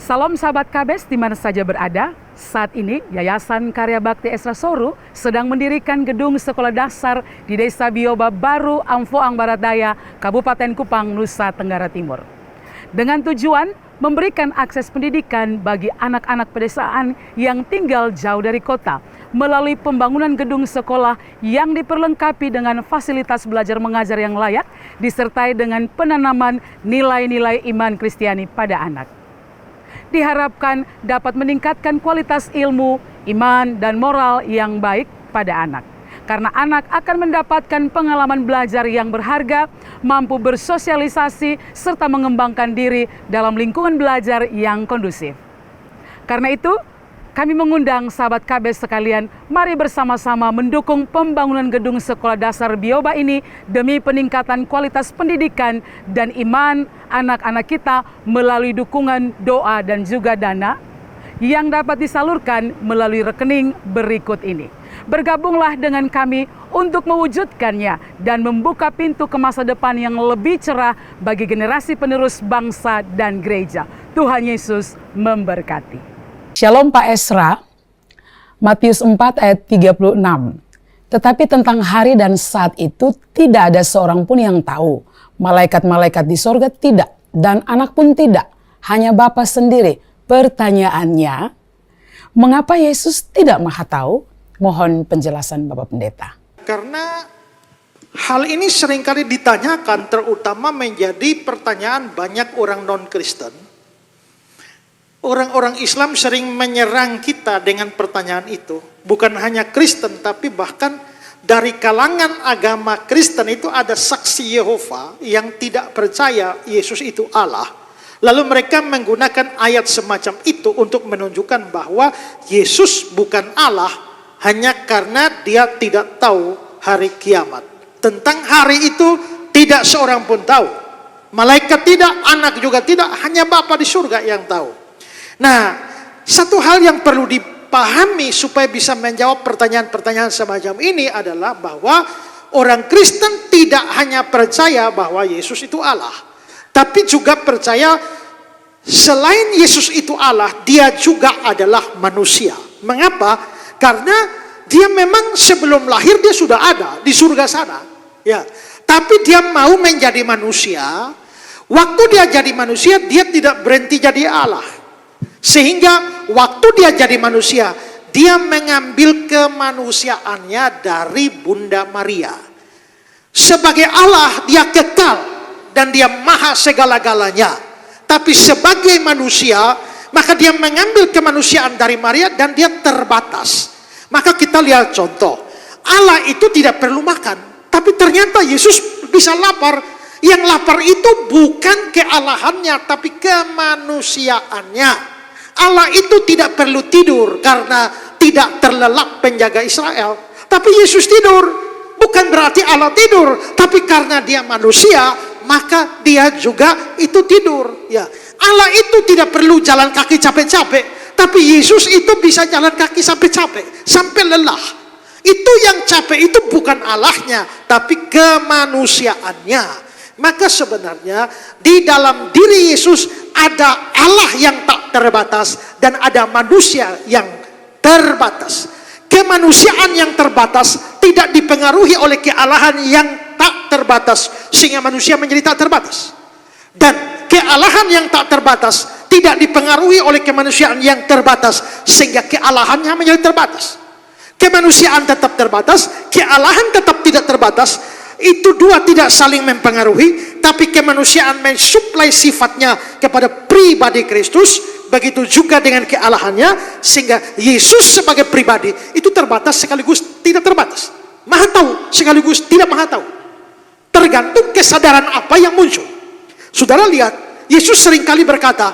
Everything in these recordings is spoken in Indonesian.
Salam sahabat KBS di mana saja berada. Saat ini Yayasan Karya Bakti Esra Soru sedang mendirikan gedung sekolah dasar di Desa Bioba Baru, Amfoang Barat Daya, Kabupaten Kupang, Nusa Tenggara Timur. Dengan tujuan memberikan akses pendidikan bagi anak-anak pedesaan yang tinggal jauh dari kota melalui pembangunan gedung sekolah yang diperlengkapi dengan fasilitas belajar mengajar yang layak disertai dengan penanaman nilai-nilai iman Kristiani pada anak. Diharapkan dapat meningkatkan kualitas ilmu, iman, dan moral yang baik pada anak. Karena anak akan mendapatkan pengalaman belajar yang berharga, mampu bersosialisasi, serta mengembangkan diri dalam lingkungan belajar yang kondusif. Karena itu, kami mengundang sahabat KBS sekalian, mari bersama-sama mendukung pembangunan gedung sekolah dasar Bioba ini demi peningkatan kualitas pendidikan dan iman anak-anak kita melalui dukungan doa dan juga dana yang dapat disalurkan melalui rekening berikut ini. Bergabunglah dengan kami untuk mewujudkannya dan membuka pintu ke masa depan yang lebih cerah bagi generasi penerus bangsa dan gereja. Tuhan Yesus memberkati. Shalom Pak Esra, Matius 4 ayat 36. Tetapi tentang hari dan saat itu tidak ada seorang pun yang tahu. Malaikat-malaikat di sorga tidak, dan anak pun tidak. Hanya Bapa sendiri. Pertanyaannya, mengapa Yesus tidak maha tahu? Mohon penjelasan Bapak Pendeta. Karena hal ini seringkali ditanyakan, terutama menjadi pertanyaan banyak orang non-Kristen. Orang-orang Islam sering menyerang kita dengan pertanyaan itu. Bukan hanya Kristen, tapi bahkan dari kalangan agama Kristen itu ada saksi Yehova yang tidak percaya Yesus itu Allah. Lalu mereka menggunakan ayat semacam itu untuk menunjukkan bahwa Yesus bukan Allah hanya karena dia tidak tahu hari kiamat. Tentang hari itu tidak seorang pun tahu. Malaikat tidak, anak juga tidak, hanya Bapa di surga yang tahu. Nah, satu hal yang perlu dipahami supaya bisa menjawab pertanyaan-pertanyaan semacam ini adalah bahwa orang Kristen tidak hanya percaya bahwa Yesus itu Allah, tapi juga percaya selain Yesus itu Allah, dia juga adalah manusia. Mengapa? Karena dia memang sebelum lahir dia sudah ada di surga sana. Ya, tapi dia mau menjadi manusia. Waktu dia jadi manusia, dia tidak berhenti jadi Allah. Sehingga waktu dia jadi manusia, dia mengambil kemanusiaannya dari Bunda Maria. Sebagai Allah, dia kekal dan dia maha segala-galanya. Tapi sebagai manusia, maka dia mengambil kemanusiaan dari Maria dan dia terbatas. Maka kita lihat contoh, Allah itu tidak perlu makan, tapi ternyata Yesus bisa lapar. Yang lapar itu bukan kealahannya, tapi kemanusiaannya. Allah itu tidak perlu tidur karena tidak terlelap penjaga Israel. Tapi Yesus tidur, bukan berarti Allah tidur, tapi karena dia manusia, maka dia juga itu tidur. Ya, Allah itu tidak perlu jalan kaki capek-capek, tapi Yesus itu bisa jalan kaki sampai capek, sampai lelah. Itu yang capek itu bukan Allahnya, tapi kemanusiaannya. Maka sebenarnya di dalam diri Yesus ada Allah yang tak terbatas dan ada manusia yang terbatas. Kemanusiaan yang terbatas tidak dipengaruhi oleh kealahan yang tak terbatas sehingga manusia menjadi tak terbatas. Dan kealahan yang tak terbatas tidak dipengaruhi oleh kemanusiaan yang terbatas sehingga kealahannya menjadi terbatas. Kemanusiaan tetap terbatas, kealahan tetap tidak terbatas. Itu dua tidak saling mempengaruhi, tapi kemanusiaan mensuplai sifatnya kepada pribadi Kristus, begitu juga dengan kealahannya, sehingga Yesus sebagai pribadi itu terbatas sekaligus tidak terbatas, maha tahu sekaligus tidak maha tahu, tergantung kesadaran apa yang muncul. Saudara lihat, Yesus seringkali berkata,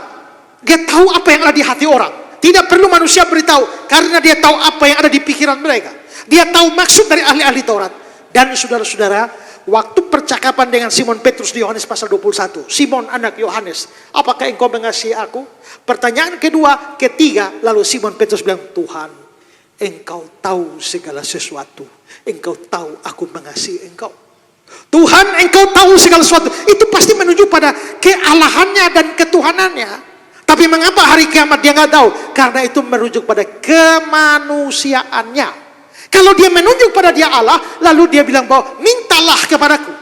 dia tahu apa yang ada di hati orang, tidak perlu manusia beritahu, karena dia tahu apa yang ada di pikiran mereka, dia tahu maksud dari ahli-ahli Taurat. Dan saudara-saudara, waktu percakapan dengan Simon Petrus di Yohanes pasal 21. Simon anak Yohanes, apakah engkau mengasihi aku? Pertanyaan kedua, ketiga, lalu Simon Petrus bilang, Tuhan, engkau tahu segala sesuatu. Engkau tahu aku mengasihi engkau. Tuhan, engkau tahu segala sesuatu. Itu pasti menuju pada kealahannya dan ketuhanannya. Tapi mengapa hari kiamat dia nggak tahu? Karena itu merujuk pada kemanusiaannya. Kalau dia menunjuk pada dia Allah, lalu dia bilang bahwa mintalah kepadaku.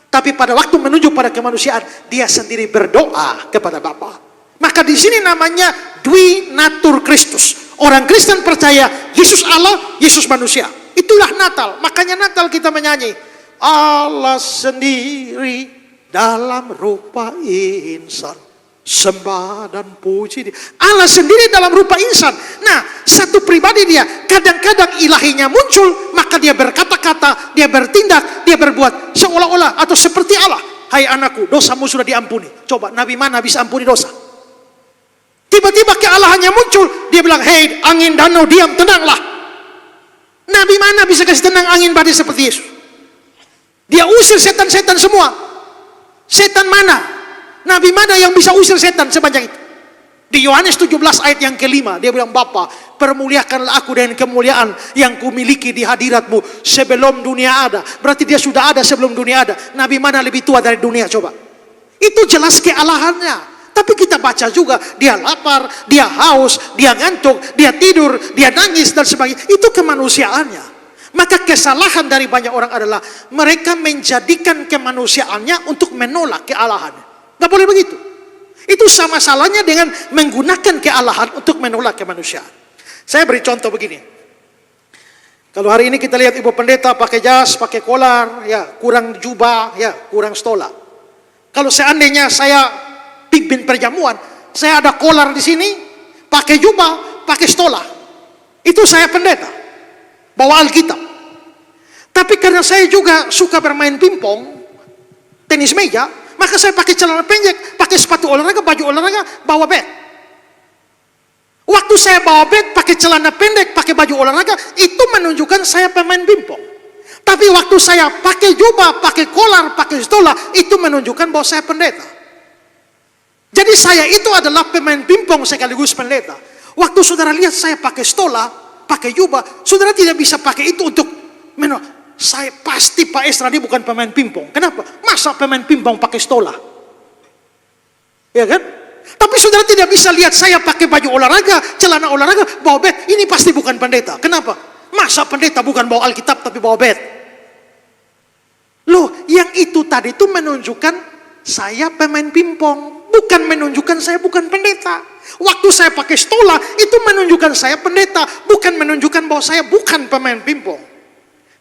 Tapi pada waktu menunjuk pada kemanusiaan, dia sendiri berdoa kepada Bapa. Maka di sini namanya Dwi Natur Kristus. Orang Kristen percaya Yesus Allah, Yesus manusia. Itulah Natal. Makanya Natal kita menyanyi, Allah sendiri dalam rupa insan, sembah dan puji dia. Allah sendiri dalam rupa insan. Nah, satu pribadi dia, kadang-kadang ilahinya muncul, maka dia berkata-kata, dia bertindak, dia berbuat seolah-olah atau seperti Allah. Hai anakku, dosamu sudah diampuni. Coba, Nabi mana bisa ampuni dosa? Tiba-tiba kealahannya muncul, dia bilang, hei angin danau diam, tenanglah. Nabi mana bisa kasih tenang angin badai seperti Yesus? Dia usir setan-setan semua. Setan mana? Nabi mana yang bisa usir setan sebanyak itu? Di Yohanes 17 ayat yang kelima, dia bilang, Bapa, permuliakanlah aku dengan kemuliaan yang kumiliki di hadiratmu sebelum dunia ada. Berarti dia sudah ada sebelum dunia ada. Nabi mana lebih tua dari dunia, coba? Itu jelas kealahannya. Tapi kita baca juga, dia lapar, dia haus, dia ngantuk, dia tidur, dia nangis, dan sebagainya. Itu kemanusiaannya. Maka kesalahan dari banyak orang adalah mereka menjadikan kemanusiaannya untuk menolak kealahannya. Gak boleh begitu. Itu sama salahnya dengan menggunakan kealahan untuk menolak kemanusiaan. Saya beri contoh begini. Kalau hari ini kita lihat ibu pendeta pakai jas, pakai kolar, ya kurang jubah, ya kurang stola. Kalau seandainya saya pimpin perjamuan, saya ada kolar di sini, pakai jubah, pakai stola. Itu saya pendeta, bawa Alkitab. Tapi karena saya juga suka bermain pingpong, tenis meja, maka saya pakai celana pendek, pakai sepatu olahraga, baju olahraga, bawa bat. Waktu saya bawa bat, pakai celana pendek, pakai baju olahraga, itu menunjukkan saya pemain pingpong. Tapi waktu saya pakai jubah, pakai kolar, pakai stola, itu menunjukkan bahwa saya pendeta. Jadi saya itu adalah pemain pingpong sekaligus pendeta. Waktu saudara lihat saya pakai stola, pakai jubah, saudara tidak bisa pakai itu untuk saya pasti Pak Esra ini bukan pemain pingpong. Kenapa? Masa pemain pingpong pakai stola? Ya kan? Tapi saudara tidak bisa lihat saya pakai baju olahraga, celana olahraga, bawa bat. Ini pasti bukan pendeta. Kenapa? Masa pendeta bukan bawa Alkitab tapi bawa bat? Loh, yang itu tadi itu menunjukkan saya pemain pingpong. Bukan menunjukkan saya bukan pendeta. Waktu saya pakai stola, itu menunjukkan saya pendeta. Bukan menunjukkan bahwa saya bukan pemain pingpong.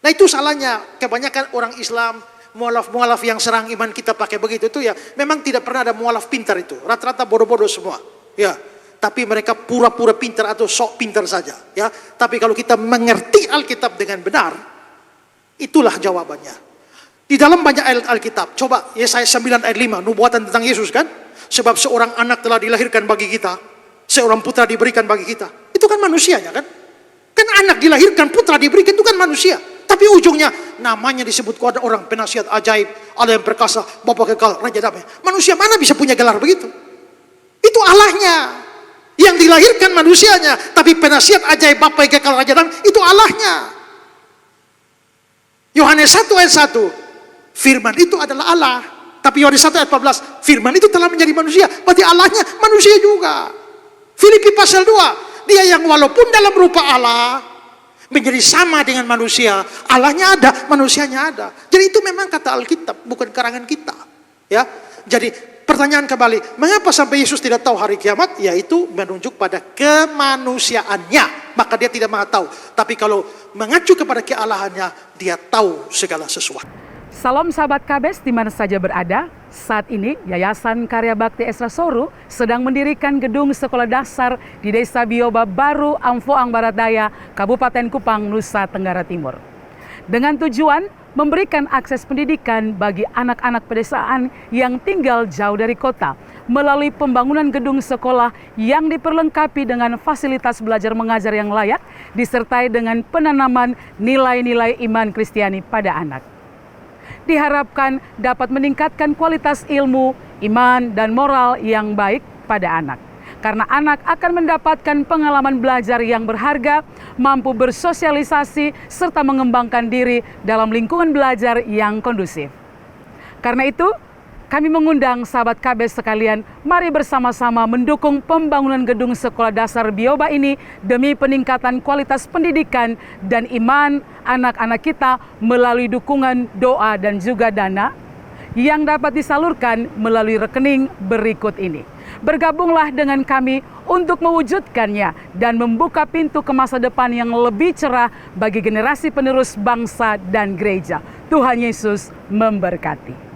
Nah itu salahnya. Kebanyakan orang Islam, mualaf-mualaf yang serang iman kita pakai begitu. Itu ya, memang tidak pernah ada mualaf pintar itu. Rata-rata bodoh-bodoh semua. Ya, tapi mereka pura-pura pintar atau sok pintar saja. Ya, tapi kalau kita mengerti Alkitab dengan benar, itulah jawabannya. Di dalam banyak ayat Alkitab. Coba Yesaya 9 ayat 5, nubuatan tentang Yesus kan? Sebab seorang anak telah dilahirkan bagi kita, seorang putra diberikan bagi kita. Itu kan manusianya kan? Kan anak dilahirkan, putra diberikan, itu kan manusia. Tapi ujungnya namanya disebut ada orang penasihat ajaib, Allah yang perkasa, Bapa kekal, Raja damai. Manusia mana bisa punya gelar begitu? Itu Allahnya. Yang dilahirkan manusianya, tapi penasihat ajaib, Bapa yang kekal, Raja damai, itu Allahnya. Yohanes 1 ayat 1, firman itu adalah Allah. Tapi Yohanes 1 ayat 14, firman itu telah menjadi manusia. Berarti Allahnya manusia juga. Filipi pasal 2, dia yang walaupun dalam rupa Allah, menjadi sama dengan manusia. Allahnya ada, manusianya ada. Jadi itu memang kata Alkitab, bukan karangan kita. Ya, jadi pertanyaan kembali, mengapa sampai Yesus tidak tahu hari kiamat? Yaitu menunjuk pada kemanusiaannya. Maka dia tidak tahu. Tapi kalau mengacu kepada kealahannya, dia tahu segala sesuatu. Salam sahabat KBS di mana saja berada. Saat ini Yayasan Karya Bakti Esra Soru sedang mendirikan gedung sekolah dasar di Desa Bioba Baru, Amfoang Barat Daya, Kabupaten Kupang, Nusa Tenggara Timur. Dengan tujuan memberikan akses pendidikan bagi anak-anak pedesaan yang tinggal jauh dari kota melalui pembangunan gedung sekolah yang diperlengkapi dengan fasilitas belajar mengajar yang layak disertai dengan penanaman nilai-nilai iman Kristiani pada anak. Diharapkan dapat meningkatkan kualitas ilmu, iman, dan moral yang baik pada anak. Karena anak akan mendapatkan pengalaman belajar yang berharga, mampu bersosialisasi, serta mengembangkan diri dalam lingkungan belajar yang kondusif. Karena itu, Kami mengundang sahabat KB sekalian, mari bersama-sama mendukung pembangunan gedung sekolah dasar Bioba ini demi peningkatan kualitas pendidikan dan iman anak-anak kita melalui dukungan doa dan juga dana yang dapat disalurkan melalui rekening berikut ini. Bergabunglah dengan kami untuk mewujudkannya dan membuka pintu ke masa depan yang lebih cerah bagi generasi penerus bangsa dan gereja. Tuhan Yesus memberkati.